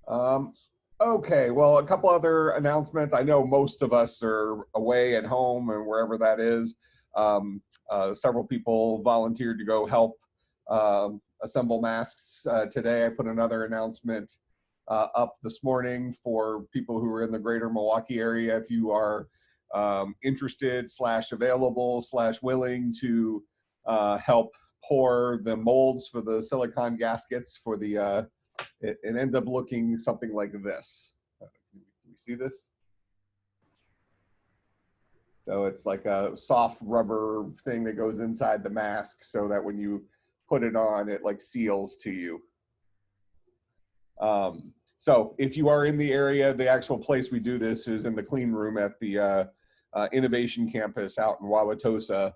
Um, okay, well, a couple other announcements. I know most of us are away at home and wherever that is. Several people volunteered to go help assemble masks today. I put another announcement up this morning for people who are in the greater Milwaukee area. If you are interested / available / willing to help pour the molds for the silicone gaskets for the it ends up looking something like this. Can you see this? So it's like a soft rubber thing that goes inside the mask so that when you put it on, it like seals to you. So if you are in the area, the actual place we do this is in the clean room at the Innovation Campus out in Wauwatosa.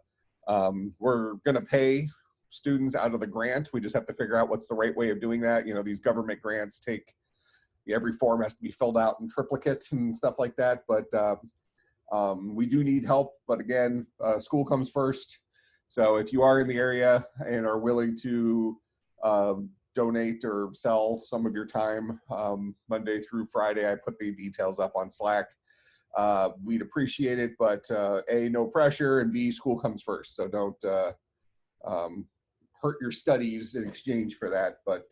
We're gonna pay students out of the grant. We just have to figure out what's the right way of doing that. You know, these government grants take, every form has to be filled out in triplicate and stuff like that. But we do need help. But again, school comes first. So if you are in the area and are willing to donate or sell some of your time Monday through Friday, I put the details up on Slack. We'd appreciate it, but A, no pressure, and B, school comes first. So don't hurt your studies in exchange for that. But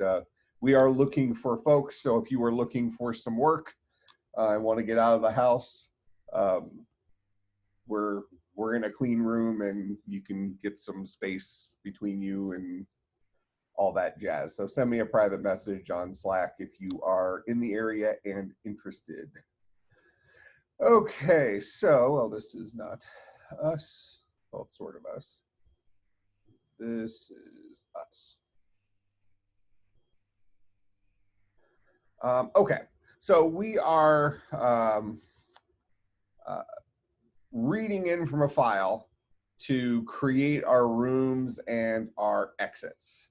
we are looking for folks. So if you are looking for some work and want to get out of the house, we're in a clean room and you can get some space between you and all that jazz. So send me a private message on Slack if you are in the area and interested. Okay, so, well, this is not us. Well, it's sort of us. This is us. Okay, so we are reading in from a file to create our rooms and our exits.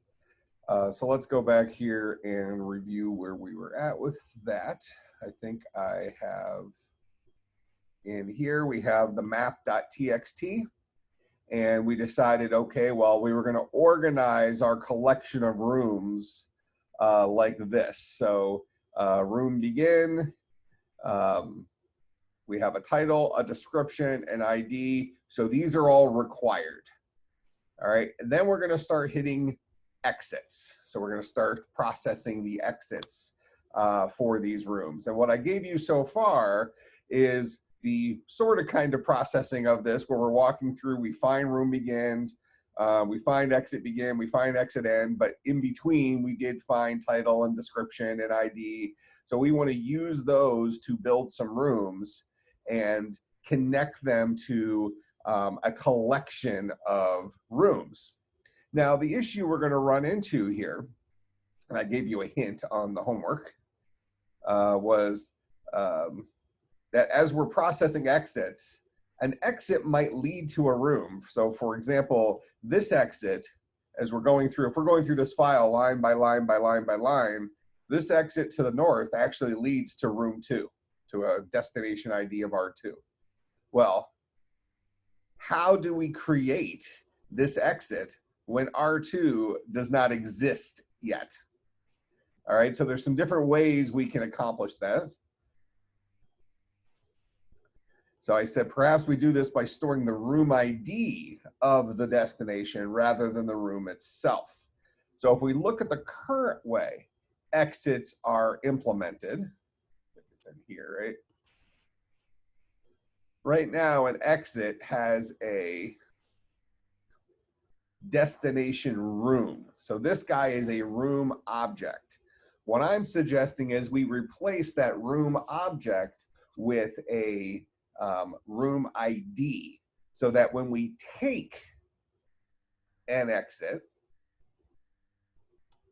So let's go back here and review where we were at with that. I think I have, in here we have the map.txt, and we decided, okay, well, we were going to organize our collection of rooms like this. So room begin, we have a title, a description, an ID. So these are all required. All right, and then we're going to start hitting exits. So we're going to start processing the exits for these rooms. And what I gave you so far is the sort of kind of processing of this, where we're walking through, we find room begins, we find exit begin, we find exit end, but in between we did find title and description and ID. So we want to use those to build some rooms and connect them to a collection of rooms. Now, the issue we're going to run into here, and I gave you a hint on the homework, was that as we're processing exits, an exit might lead to a room. So for example, this exit, as we're going through, if we're going through this file line by line by line by line, this exit to the north actually leads to room 2, to a destination ID of R2. Well, how do we create this exit when R2 does not exist yet? All right, so there's some different ways we can accomplish this. So I said, perhaps we do this by storing the room ID of the destination rather than the room itself. So if we look at the current way exits are implemented, in here, right? Right now, an exit has a destination room. So this guy is a room object. What I'm suggesting is we replace that room object with a room ID, so that when we take an exit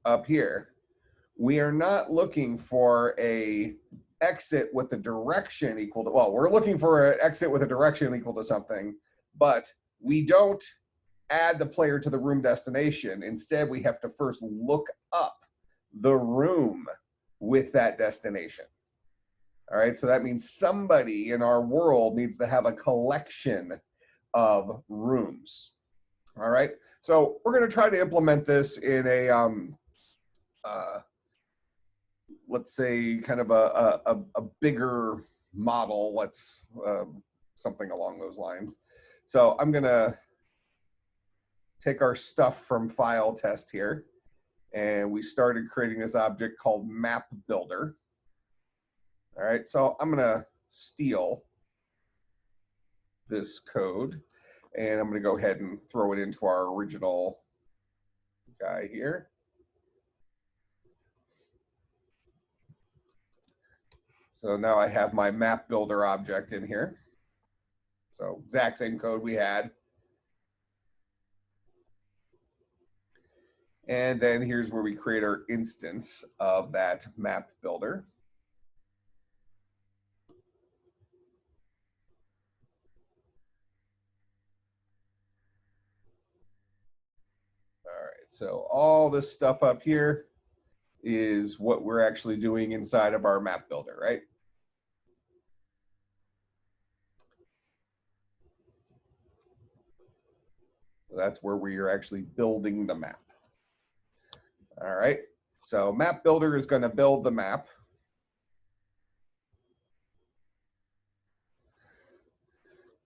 up here, we are not looking for a exit with the direction equal to, well, we're looking for an exit with a direction equal to something, but we don't add the player to the room destination. Instead, we have to first look up the room with that destination. All right, so that means somebody in our world needs to have a collection of rooms. All right, so we're going to try to implement this in a let's say kind of a bigger model, let's something along those lines. So I'm gonna take our stuff from file test here, and we started creating this object called MapBuilder. All right, so I'm gonna steal this code, and I'm gonna go ahead and throw it into our original guy here. So now I have my MapBuilder object in here. So exact same code we had. And then here's where we create our instance of that MapBuilder. All right, so all this stuff up here is what we're actually doing inside of our MapBuilder, right? So that's where we are actually building the map. All right, so MapBuilder is going to build the map.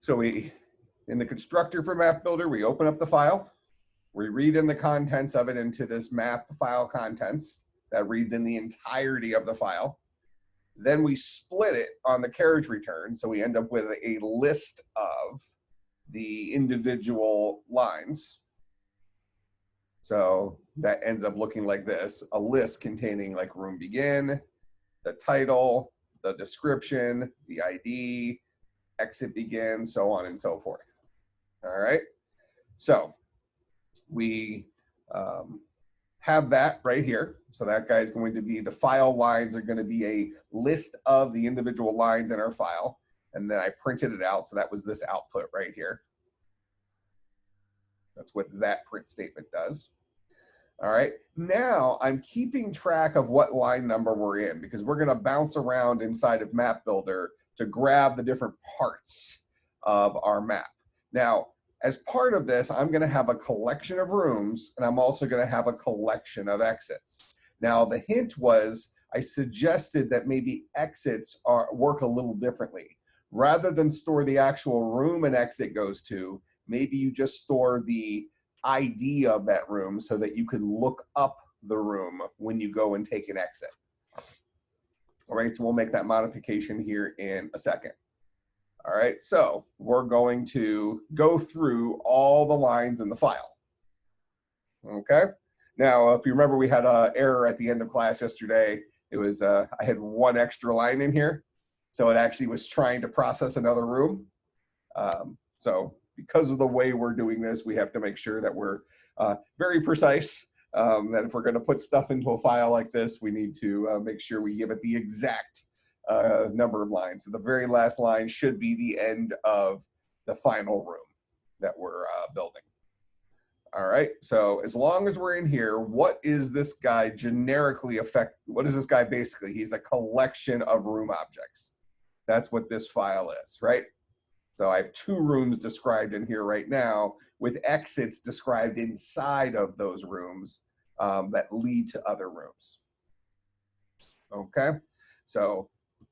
So in the constructor for MapBuilder, we open up the file. We read in the contents of it into this map file contents that reads in the entirety of the file. Then we split it on the carriage return. So we end up with a list of the individual lines. So that ends up looking like this, a list containing like room begin, the title, the description, the ID, exit begin, so on and so forth. All right, so we have that right here. So that guy is going to be, the file lines are going to be a list of the individual lines in our file. And then I printed it out. So that was this output right here. That's what that print statement does. All right, now I'm keeping track of what line number we're in, because we're going to bounce around inside of MapBuilder to grab the different parts of our map. Now, as part of this, I'm going to have a collection of rooms, and I'm also going to have a collection of exits. Now, the hint was I suggested that maybe exits work a little differently. Rather than store the actual room an exit goes to, maybe you just store the ID of that room so that you could look up the room when you go and take an exit. All right, so we'll make that modification here in a second. All right, so we're going to go through all the lines in the file. Okay, now if you remember, we had an error at the end of class yesterday. It was I had one extra line in here, so it actually was trying to process another room. So because of the way we're doing this, we have to make sure that we're very precise. That if we're going to put stuff into a file like this, we need to make sure we give it the exact number of lines. So the very last line should be the end of the final room that we're building. All right, so as long as we're in here, what is this guy generically what is this guy basically? He's a collection of room objects. That's what this file is, right? So I have 2 rooms described in here right now with exits described inside of those rooms that lead to other rooms. Okay, so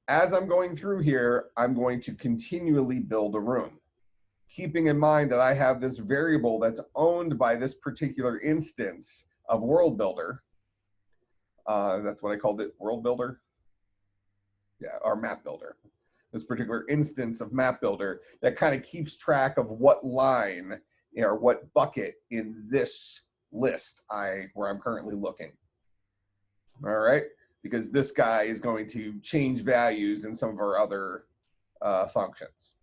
as I'm going through here, I'm going to continually build a room, keeping in mind that I have this variable that's owned by this particular instance of World Builder. That's what I called it, World Builder. Yeah, or Map Builder. This particular instance of MapBuilder that kind of keeps track of what line or what bucket in this list where I'm currently looking. All right, because this guy is going to change values in some of our other functions.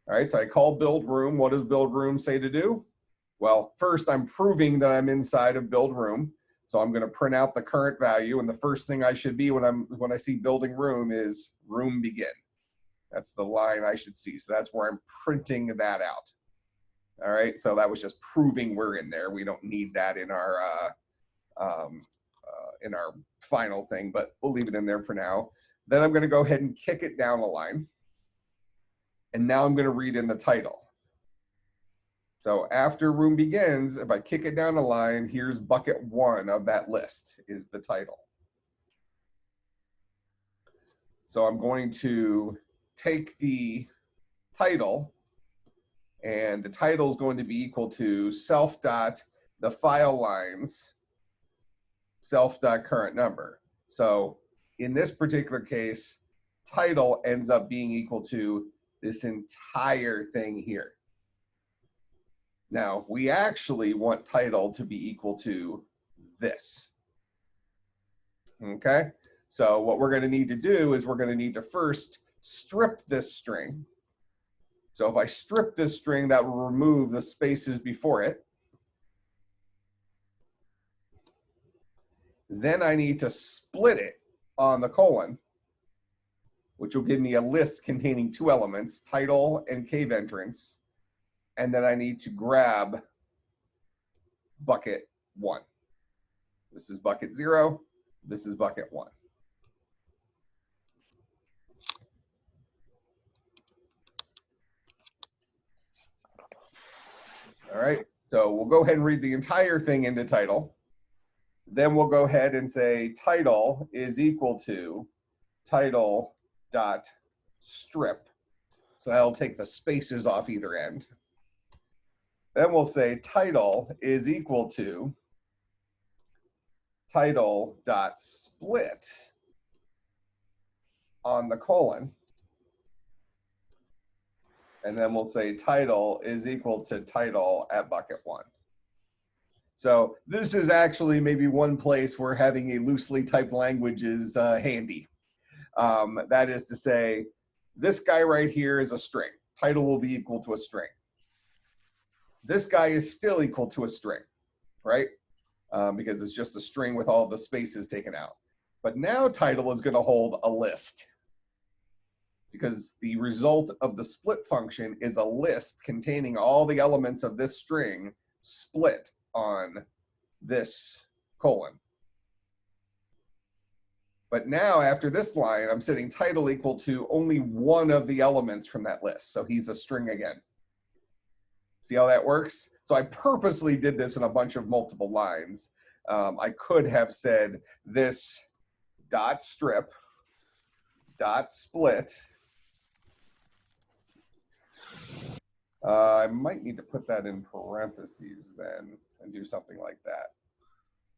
All right, so I call build room. What does build room say to do? Well, first I'm proving that I'm inside of build room. So I'm going to print out the current value, and the first thing I should be when I see building room is room begin. That's the line I should see. So that's where I'm printing that out. All right, so that was just proving we're in there. We don't need that in our final thing, but we'll leave it in there for now. Then I'm going to go ahead and kick it down a line. And now I'm going to read in the title. So after room begins, if I kick it down a line, here's bucket 1 of that list is the title. So I'm going to take the title, and the title is going to be equal to self dot the file lines self dot current number. So in this particular case, title ends up being equal to this entire thing here. Now, we actually want title to be equal to this. Okay? So what we're going to need to do is we're going to need to first strip this string. So if I strip this string, that will remove the spaces before it. Then I need to split it on the colon, which will give me a list containing two elements, title and cave entrance. And then I need to grab bucket 1. This is bucket 0. This is bucket 1. All right, so we'll go ahead and read the entire thing into title. Then we'll go ahead and say title is equal to title dot strip. So that'll take the spaces off either end. Then we'll say title is equal to title dot split on the colon. And then we'll say title is equal to title at bucket 1. So this is actually maybe one place where having a loosely typed language is handy. That is to say, this guy right here is a string. Title will be equal to a string. This guy is still equal to a string, right? Because it's just a string with all the spaces taken out. But now title is going to hold a list, because the result of the split function is a list containing all the elements of this string split on this colon. But now after this line, I'm setting title equal to only one of the elements from that list. So he's a string again. See how that works? So I purposely did this in a bunch of multiple lines. I could have said this dot strip dot split. I might need to put that in parentheses then and do something like that.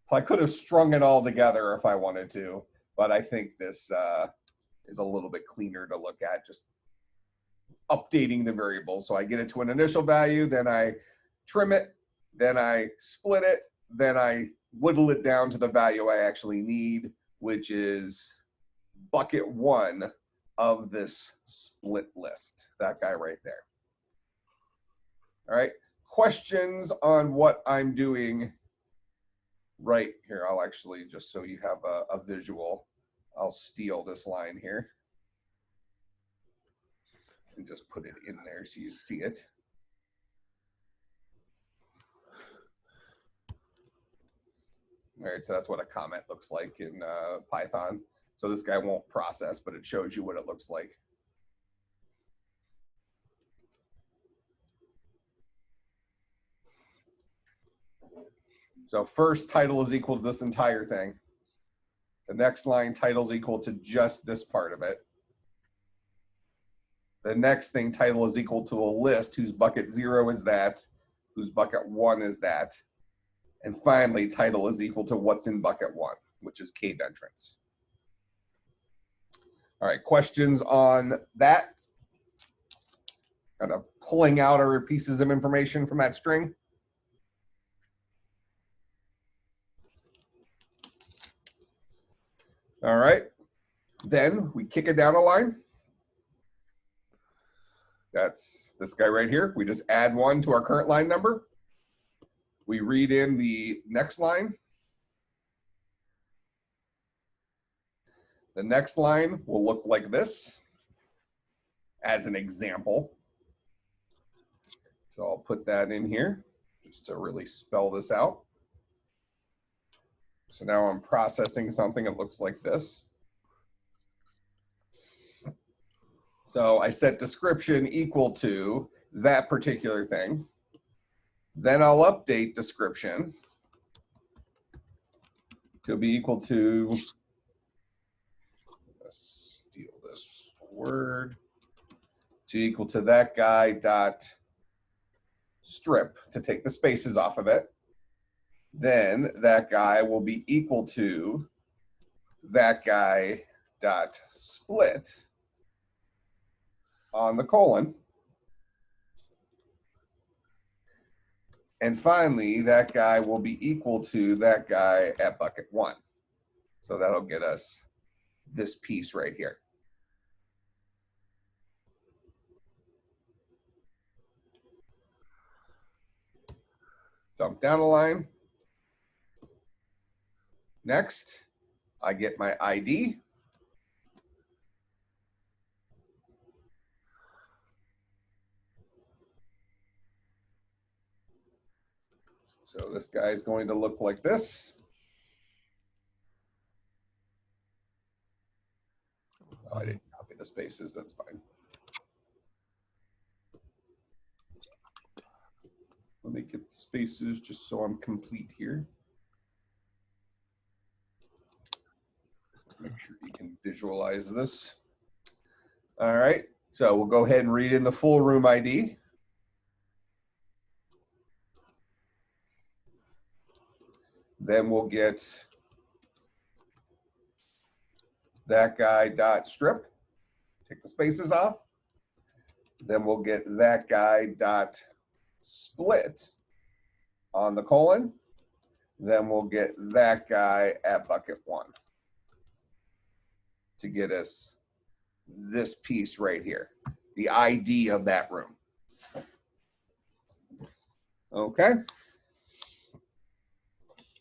So I could have strung it all together if I wanted to, but I think this is a little bit cleaner to look at, just updating the variable. So I get it to an initial value, then I trim it, then I split it, then I whittle it down to the value I actually need, which is bucket 1 of this split list, that guy right there. All right, questions on what I'm doing right here? I'll actually, just so you have a visual, I'll steal this line here and just put it in there so you see it. All right, so that's what a comment looks like in Python. So this guy won't process, but it shows you what it looks like. So first, title is equal to this entire thing. The next line, title is equal to just this part of it. The next thing, title is equal to a list whose bucket 0 is that, whose bucket 1 is that. And finally, title is equal to what's in bucket 1, which is cave entrance. All right, questions on that? Kind of pulling out our pieces of information from that string. All right, then we kick it down a line. That's this guy right here. We just add 1 to our current line number. We read in the next line. The next line will look like this as an example. So I'll put that in here just to really spell this out. So now I'm processing something that looks like this. So I set description equal to that particular thing. Then I'll update description to be equal to, let's steal word to equal to that guy dot strip to take the spaces off of it. Then that guy will be equal to that guy dot split on the colon. And finally, that guy will be equal to that guy at bucket 1. So that'll get us this piece right here. Dump down a line. Next, I get my ID. So this guy is going to look like this. Oh, I didn't copy the spaces, that's fine. Let me get the spaces just so I'm complete here. Make sure you can visualize this. All right, so we'll go ahead and read in the full room ID. Then we'll get that guy dot strip, take the spaces off. Then we'll get that guy dot split on the colon. Then we'll get that guy at bucket 1 to get us this piece right here, the ID of that room. Okay.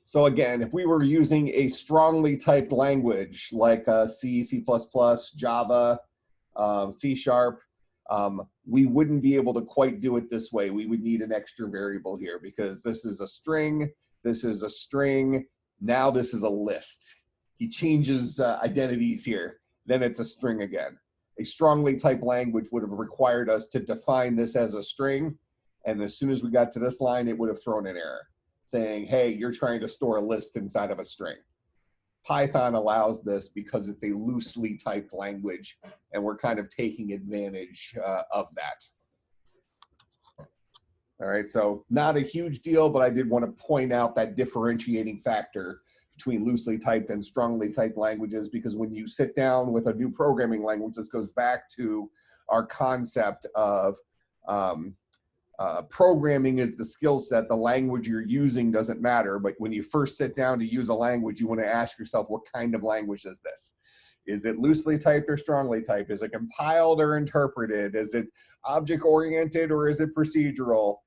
So again, if we were using a strongly typed language like C, C++, Java, C#, we wouldn't be able to quite do it this way. We would need an extra variable here because this is a string, this is a string, now this is a list. He changes identities here, then it's a string again. A strongly typed language would have required us to define this as a string, and as soon as we got to this line, it would have thrown an error saying, hey, you're trying to store a list inside of a string. Python allows this because it's a loosely typed language, and we're kind of taking advantage of that. All right, so not a huge deal, but I did want to point out that differentiating factor between loosely typed and strongly typed languages, because when you sit down with a new programming language, this goes back to our concept of programming is the skill set. The language you're using doesn't matter, but when you first sit down to use a language, you want to ask yourself, what kind of language is this? Is it loosely typed or strongly typed? Is it compiled or interpreted? Is it object-oriented or is it procedural?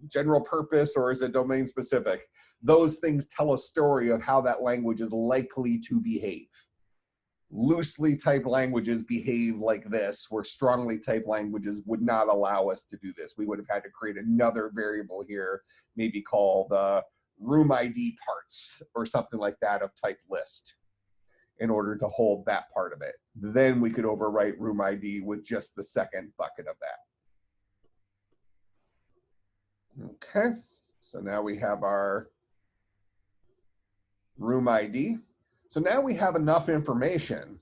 General purpose or is it domain specific? Those things tell a story of how that language is likely to behave. Loosely typed languages behave like this, where strongly typed languages would not allow us to do this. We would have had to create another variable here, maybe called room ID parts or something like that of type list in order to hold that part of it. Then we could overwrite room ID with just the second bucket of that. Okay, so now we have our room ID. So now we have enough information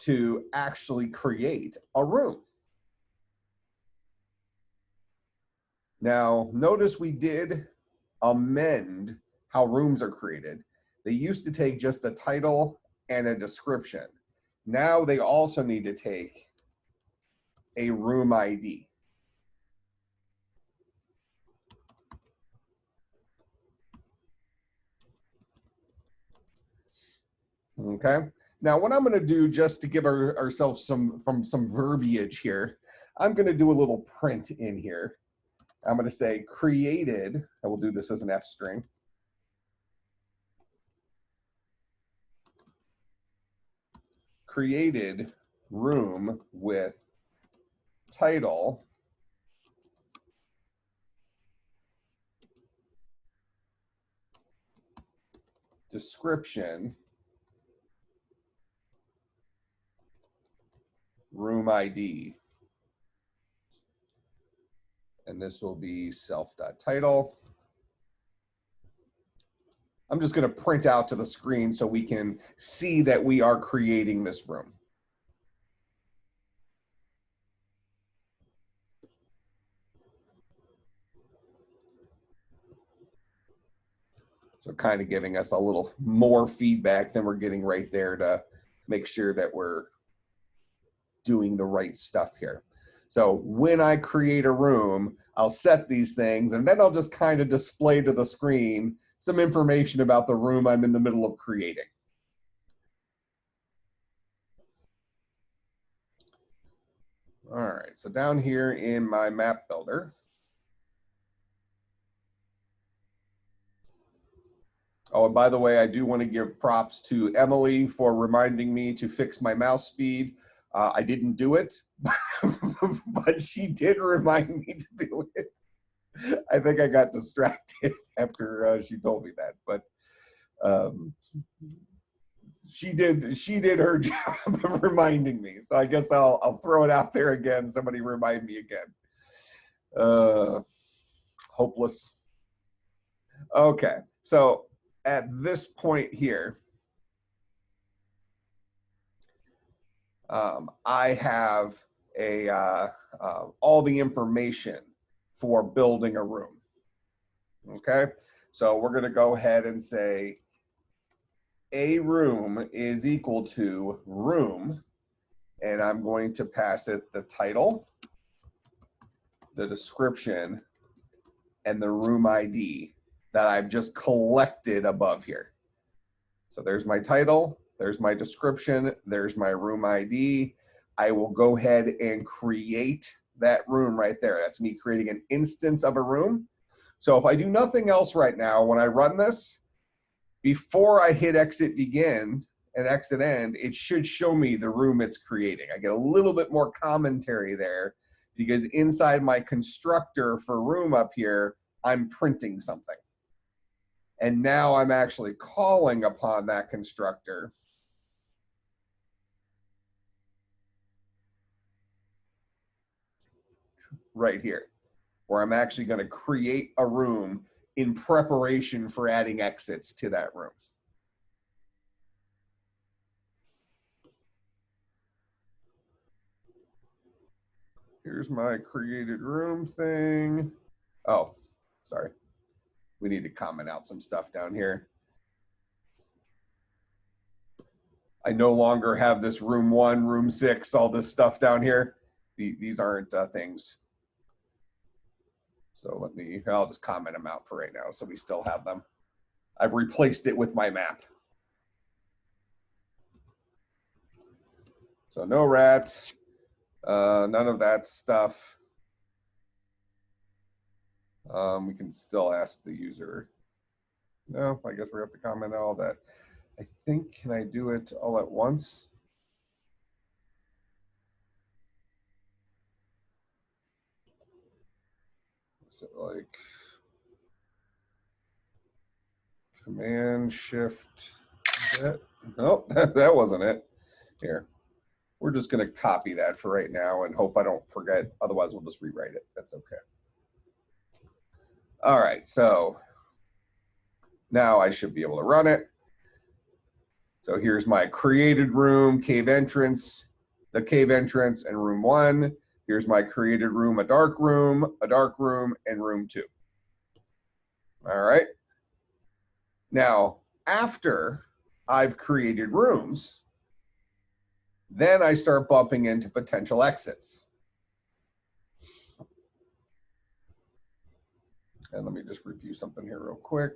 to actually create a room. Now, notice we did amend how rooms are created. They used to take just a title and a description. Now they also need to take a room ID. Okay, now what I'm going to do, just to give ourselves some verbiage here, I'm going to do a little print in here. I'm going to say created, I will do this as an F string. Created room with title description room ID. And this will be self.title. I'm just going to print out to the screen so we can see that we are creating this room. So kind of giving us a little more feedback than we're getting right there to make sure that we're doing the right stuff here. So when I create a room, I'll set these things, and then I'll just kind of display to the screen some information about the room I'm in the middle of creating. All right, so down here in my map builder, oh, and by the way, I do want to give props to Emily for reminding me to fix my mouse speed. I didn't do it, but she did remind me to do it. I think I got distracted after she told me that, but she did her job of reminding me. So I guess I'll throw it out there again. Somebody remind me again. Hopeless. Okay, so at this point here, I have all the information for building a room. Okay, so we're going to go ahead and say a room is equal to room, and I'm going to pass it the title, the description, and the room ID that I've just collected above here. So there's my title, there's my description, there's my room ID. I will go ahead and create that room right there. That's me creating an instance of a room. So if I do nothing else right now, when I run this, before I hit exit begin and exit end, it should show me the room it's creating. I get a little bit more commentary there because inside my constructor for room up here, I'm printing something. And now I'm actually calling upon that constructor right here, where I'm actually going to create a room in preparation for adding exits to that room. Here's my created room thing. Oh, sorry. We need to comment out some stuff down here. I no longer have this room 1, room 6, all this stuff down here. These aren't things. So I'll just comment them out for right now so we still have them. I've replaced it with my map. So no rats, none of that stuff. We can still ask the user. No, I guess we have to comment all that. I think, can I do it all at once? So like Command Shift, nope, that wasn't it. Here, we're just gonna copy that for right now and hope I don't forget, otherwise we'll just rewrite it, that's okay. All right, so now I should be able to run it. So here's my created room, cave entrance, the cave entrance, and room 1. Here's my created room, a dark room, and room 2. All right. Now, after I've created rooms, then I start bumping into potential exits. And let me just review something here real quick.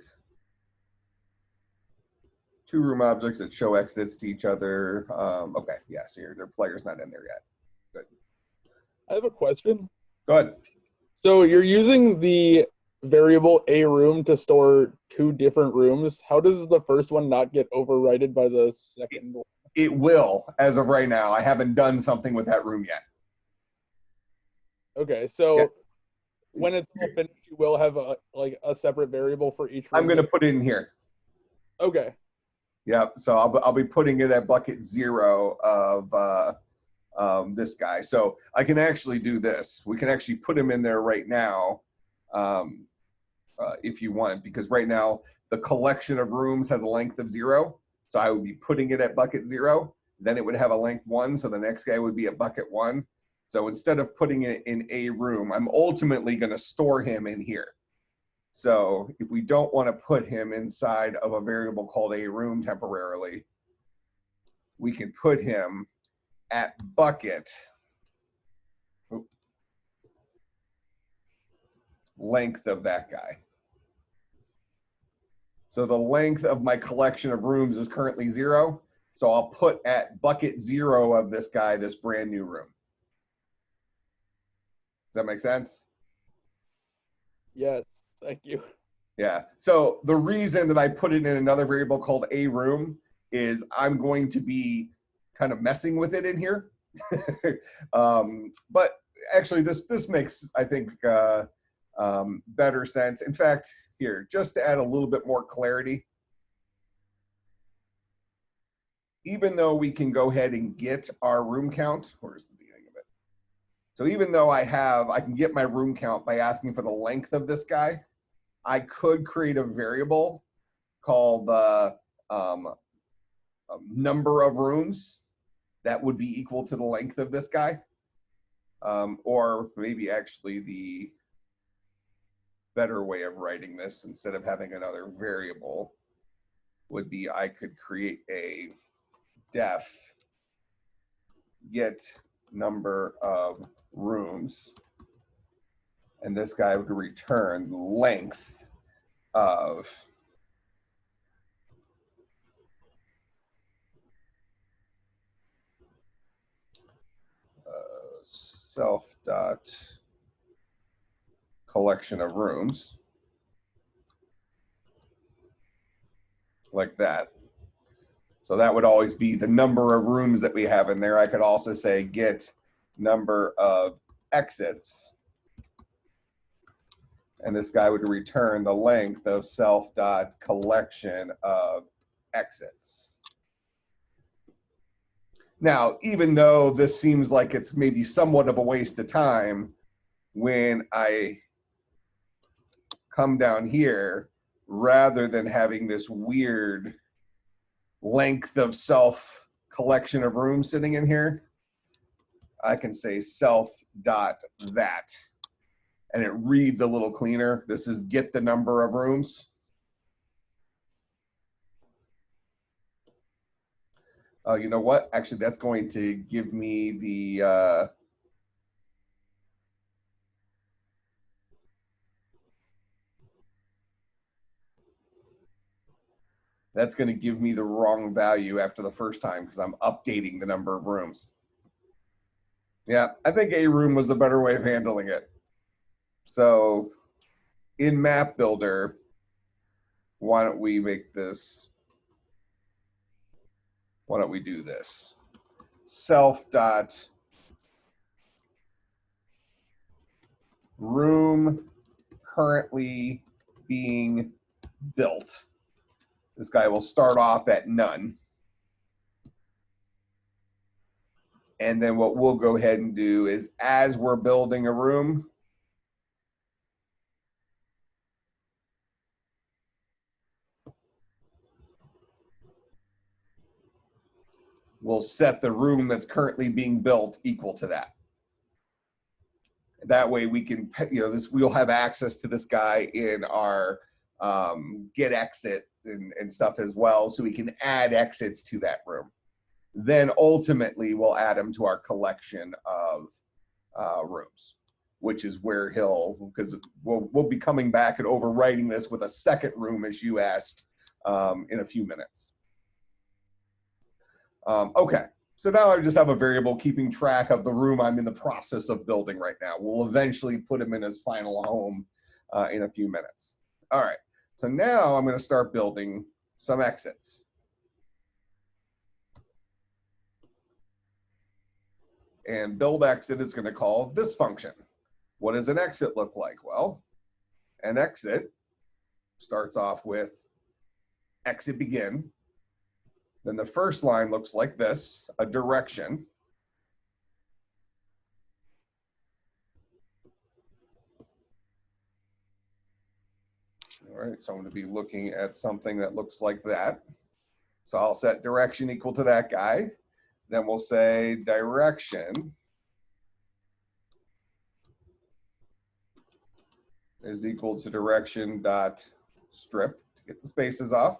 2 room objects that show exits to each other. Okay, yeah, so their player's not in there yet. Good. I have a question. Go ahead. So you're using the variable a room to store 2 different rooms. How does the first one not get overridden by the second one? It will, as of right now. I haven't done something with that room yet. Okay, so when it's all finished, you will have a separate variable for each room. I'm going to put it in here. Okay. Yeah, so I'll be putting it at bucket 0 of this guy. So I can actually do this. We can actually put him in there right now if you want, because right now the collection of rooms has a length of 0. So I would be putting it at bucket 0. Then it would have a length 1. So the next guy would be at bucket 1. So instead of putting it in a room, I'm ultimately going to store him in here. So if we don't want to put him inside of a variable called a room temporarily, we can put him at bucket length of that guy. So the length of my collection of rooms is currently 0. So I'll put at bucket 0 of this guy, this brand new room. Does that make sense? Yes, thank you. Yeah. So the reason that I put it in another variable called a room is I'm going to be kind of messing with it in here. But actually, this makes, I think, better sense. In fact, here, just to add a little bit more clarity, even though we can go ahead and get our room count, where's the beginning of it? So even though I can get my room count by asking for the length of this guy, I could create a variable called number of rooms that would be equal to the length of this guy. Or maybe actually the better way of writing this, instead of having another variable, would be I could create a def get number of rooms, and this guy would return the length of self dot collection of rooms, like that. So that would always be the number of rooms that we have in there. I could also say get number of exits, and this guy would return the length of self dot collection of exits. Now, even though this seems like it's maybe somewhat of a waste of time, when I come down here, rather than having this weird length of self collection of rooms sitting in here, I can say self dot that, and it reads a little cleaner. This is get the number of rooms. You know what? Actually, that's going to give me the that's going to give me the wrong value after the first time because I'm updating the number of rooms. Yeah, I think a room was a better way of handling it. So in MapBuilder, why don't we make this, why don't we do this? Self dot room currently being built. This guy will start off at none. And then what we'll go ahead and do is, as we're building a room, we'll set the room that's currently being built equal to that. That way we can, we'll have access to this guy in our get exit and stuff as well, so we can add exits to that room. Then ultimately we'll add him to our collection of rooms, which is where because we'll be coming back and overwriting this with a second room, as you asked, in a few minutes. Okay. So now I just have a variable keeping track of the room I'm in the process of building right now. We'll eventually put him in his final home in a few minutes. All right, so now I'm going to start building some exits. And build exit is going to call this function. What does an exit look like? Well, an exit starts off with exit begin. Then the first line looks like this, a direction. All right, so I'm going to be looking at something that looks like that. So I'll set direction equal to that guy. Then we'll say direction is equal to direction dot strip to get the spaces off.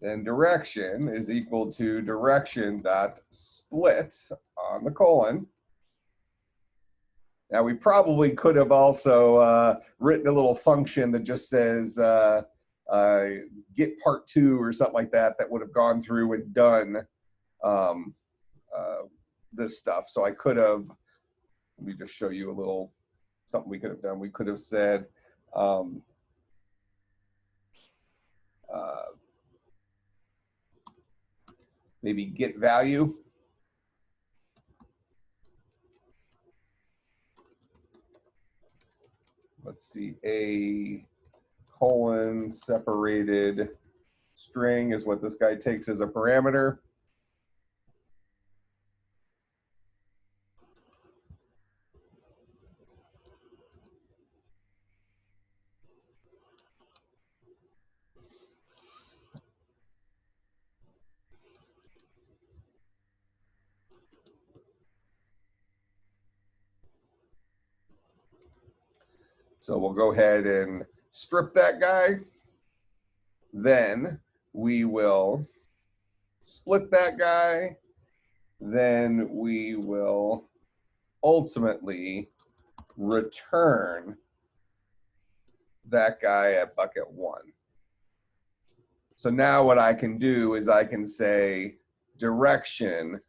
Then direction is equal to direction dot split on the colon. Now we probably could have also written a little function that just says get part 2 or something like that, that would have gone through and done this stuff. So I could have, let me just show you a little something we could have done. We could have said maybe get value. Let's see, a colon separated string is what this guy takes as a parameter. So we'll go ahead and strip that guy. Then we will split that guy. Then we will ultimately return that guy at bucket 1. So now what I can do is I can say direction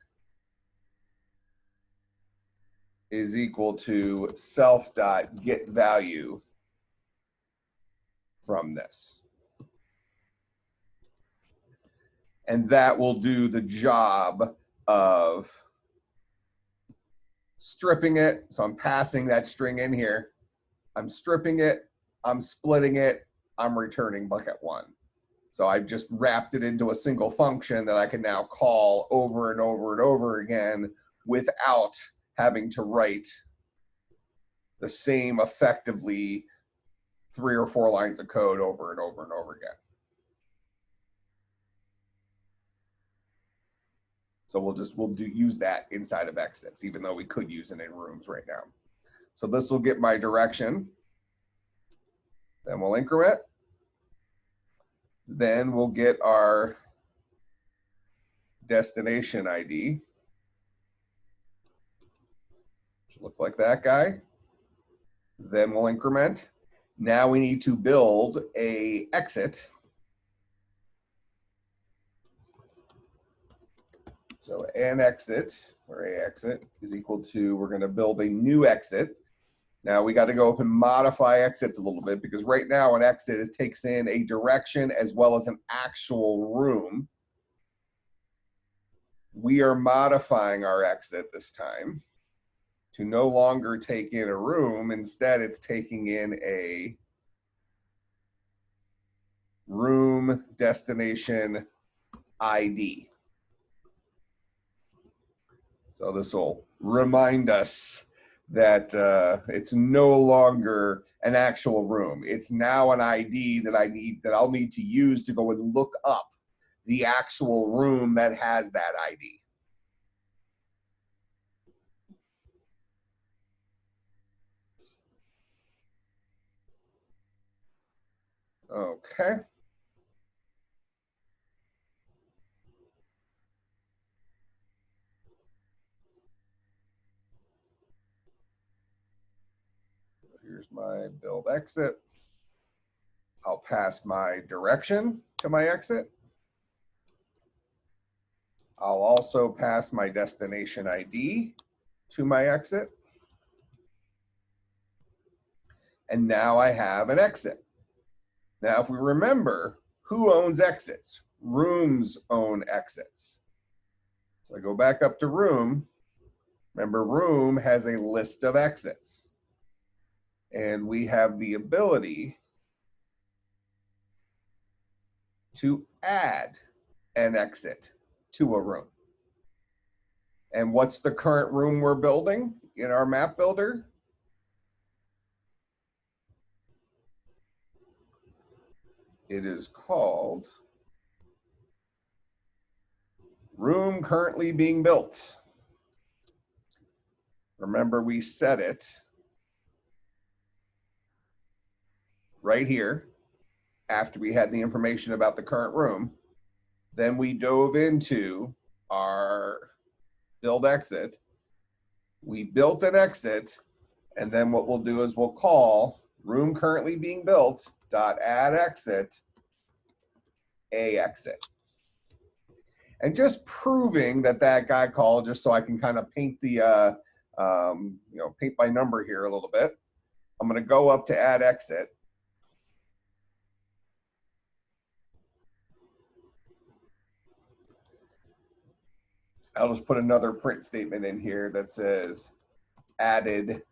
is equal to self.getValue from this. And that will do the job of stripping it. So I'm passing that string in here. I'm stripping it, I'm splitting it, I'm returning bucket 1. So I've just wrapped it into a single function that I can now call over and over and over again without having to write the same effectively 3 or 4 lines of code over and over and over again. So we'll use that inside of exits, even though we could use it in rooms right now. So this will get my direction. Then we'll increment. Then we'll get our destination ID. Should look like that guy. Then we'll increment. Now we need to build a exit. So an exit, or a exit, is equal to, we're going to build a new exit. Now we got to go up and modify exits a little bit, because right now an exit takes in a direction as well as an actual room. We are modifying our exit this time to no longer take in a room. Instead, it's taking in a room destination ID. So this will remind us that it's no longer an actual room. It's now an ID that I'll need to use to go and look up the actual room that has that ID. Okay. Here's my build exit. I'll pass my direction to my exit. I'll also pass my destination ID to my exit. And now I have an exit. Now, if we remember, who owns exits? Rooms own exits. So I go back up to room. Remember, room has a list of exits. And we have the ability to add an exit to a room. And what's the current room we're building in our map builder? It is called room currently being built. Remember, we set it right here, after we had the information about the current room, then we dove into our build exit. We built an exit, and then what we'll do is we'll call room currently being built dot add exit a exit. And just proving that that got called, just so I can kind of paint the paint by number here a little bit. I'm going to go up to add exit. I'll just put another print statement in here that says added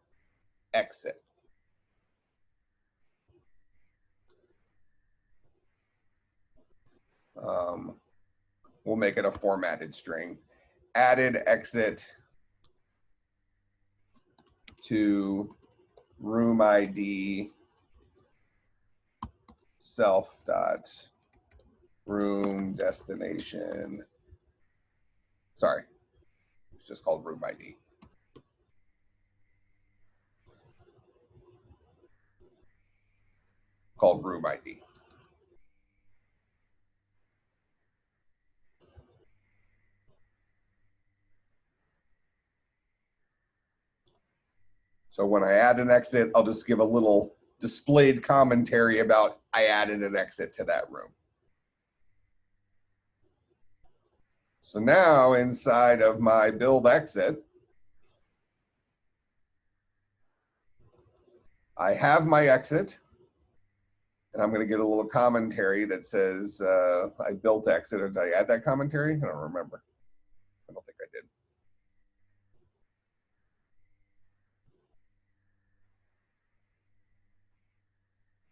exit. We'll make it a formatted string. Added exit to room ID self dot room destination. Sorry, it's just called room ID. Called room ID. So when I add an exit, I'll just give a little displayed commentary about I added an exit to that room. So now inside of my build exit, I have my exit, and I'm going to get a little commentary that says I built exit. Or did I add that commentary? I don't remember. I don't think I did.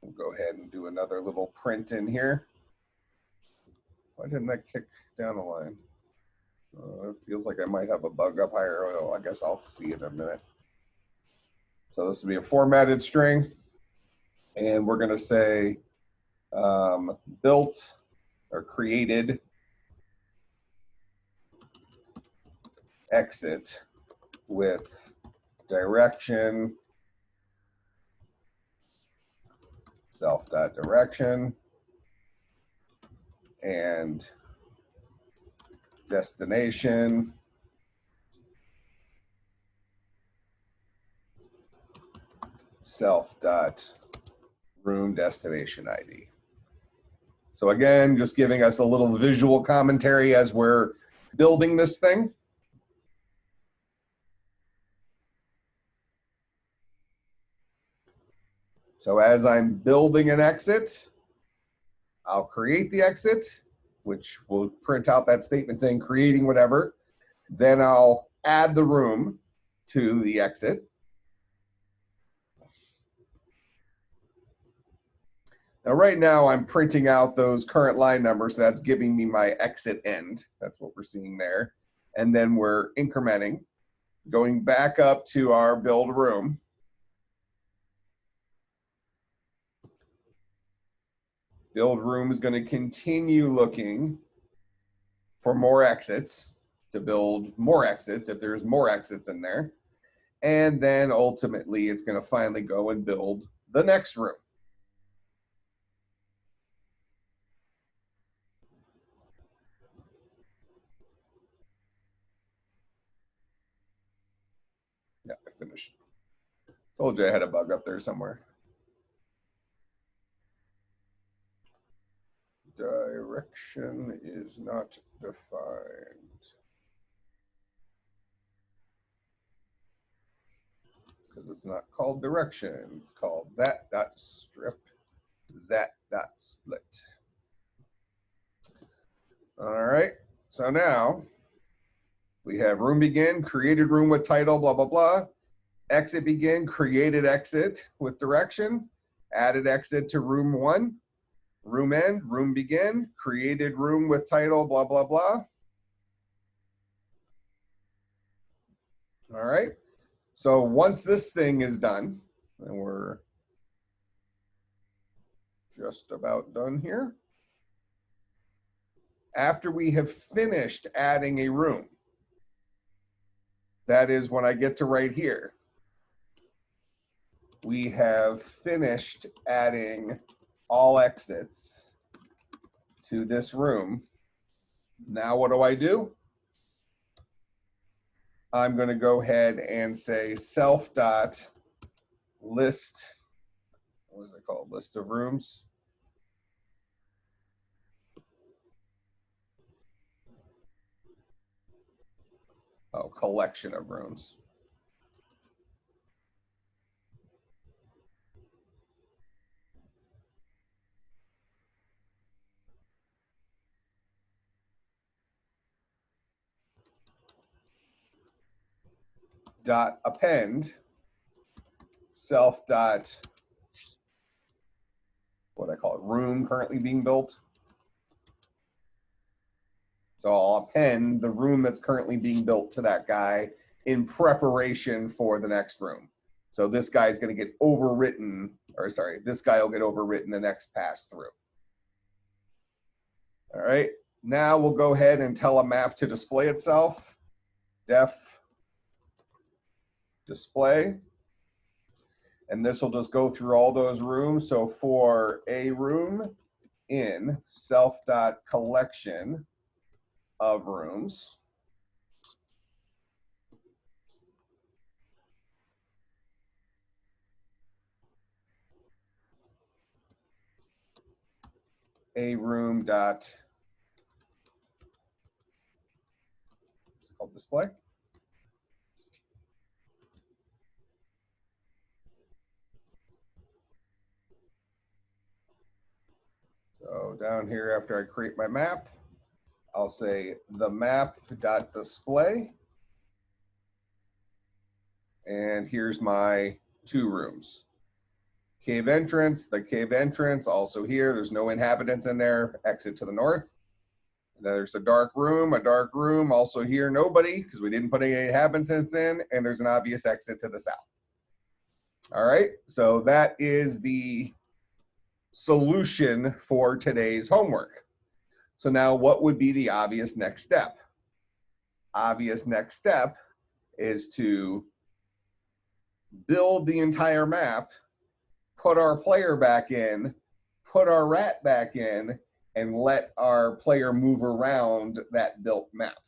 We'll go ahead and do another little print in here. Why didn't that kick down the line? It feels like I might have a bug up higher. Oh, I guess I'll see it in a minute. So this will be a formatted string, and we're going to say built or created exit with direction self.direction and destination self.room destination ID. So again, just giving us a little visual commentary as we're building this thing. So as I'm building an exit, I'll create the exit, which will print out that statement saying creating whatever. Then I'll add the room to the exit. Now, right now, I'm printing out those current line numbers. So that's giving me my exit end. That's what we're seeing there. And then we're incrementing, going back up to our build room. Build room is going to continue looking for more exits to build more exits if there's more exits in there. And then ultimately, it's going to finally go and build the next room. Yeah, I finished. Told you I had a bug up there somewhere. Direction is not defined. Because it's not called direction. It's called that.strip, that.split. All right. So now we have room begin, created room with title, blah, blah, blah. Exit begin, created exit with direction, added exit to room 1. Room end, room begin, created room with title, blah, blah, blah. All right. So once this thing is done, and we're just about done here. After we have finished adding a room, that is when I get to right here. we have finished adding all exits to this room. Now what do? I'm going to go ahead and say self.list, what is it called? List of rooms. Oh, collection of rooms. Dot append self dot, what I call it, room currently being built. So I'll append the room that's currently being built to that guy in preparation for the next room. So this guy is going to get overwritten, or sorry, this guy will get overwritten the next pass through. All right, now we'll go ahead and tell a map to display itself. Def display. And this will just go through all those rooms. So for a room in self.collection of rooms, a room dot, it's called display. So down here, after I create my map, I'll say the map dot display. And here's my 2 rooms. Cave entrance, the cave entrance, also here. There's no inhabitants in there. Exit to the north. And then there's a dark room, also here, nobody, because we didn't put any inhabitants in. And there's an obvious exit to the south. All right, so that is the solution for today's homework. So now what would be the obvious next step? Obvious next step is to build the entire map, put our player back in, put our rat back in, and let our player move around that built map.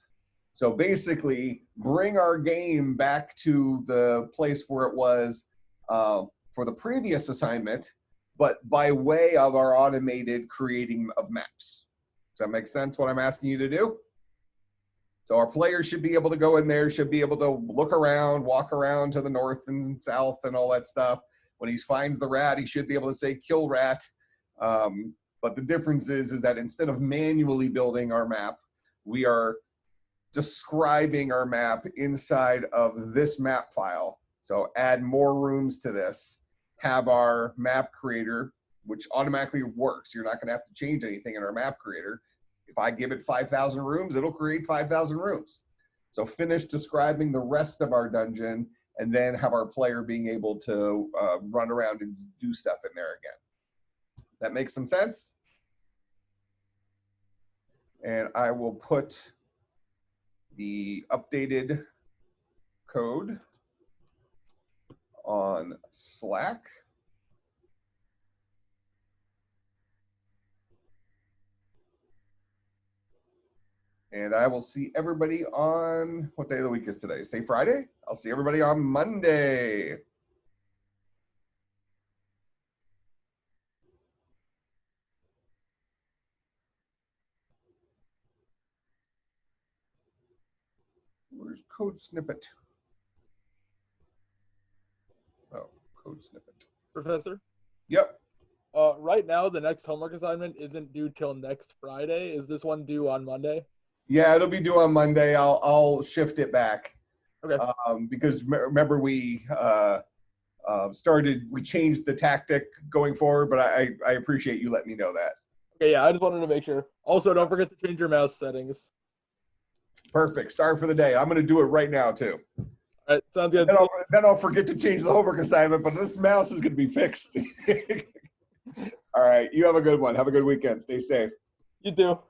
So basically, bring our game back to the place where it was for the previous assignment, but by way of our automated creating of maps. Does that make sense, what I'm asking you to do? So our player should be able to go in there, should be able to look around, walk around to the north and south and all that stuff. When he finds the rat, he should be able to say, kill rat. But the difference is that instead of manually building our map, we are describing our map inside of this map file. So add more rooms to this, have our map creator, which automatically works. You're not going to have to change anything in our map creator. If I give it 5,000 rooms, it'll create 5,000 rooms. So finish describing the rest of our dungeon and then have our player being able to run around and do stuff in there again. That makes some sense? And I will put the updated code on Slack. And I will see everybody on, what day of the week is today? Say Friday? I'll see everybody on Monday. Where's code snippet? Oh, code snippet. Professor? Yep. Right now, the next homework assignment isn't due till next Friday. Is this one due on Monday? Yeah, it'll be due on Monday. I'll shift it back. Okay. Because remember we changed the tactic going forward, but I appreciate you letting me know that. Okay, yeah, I just wanted to make sure. Also, don't forget to change your mouse settings. Perfect. Start for the day. I'm going to do it right now too. All right, sounds good. Then I'll forget to change the homework assignment, but this mouse is going to be fixed. All right. You have a good one. Have a good weekend. Stay safe. You too.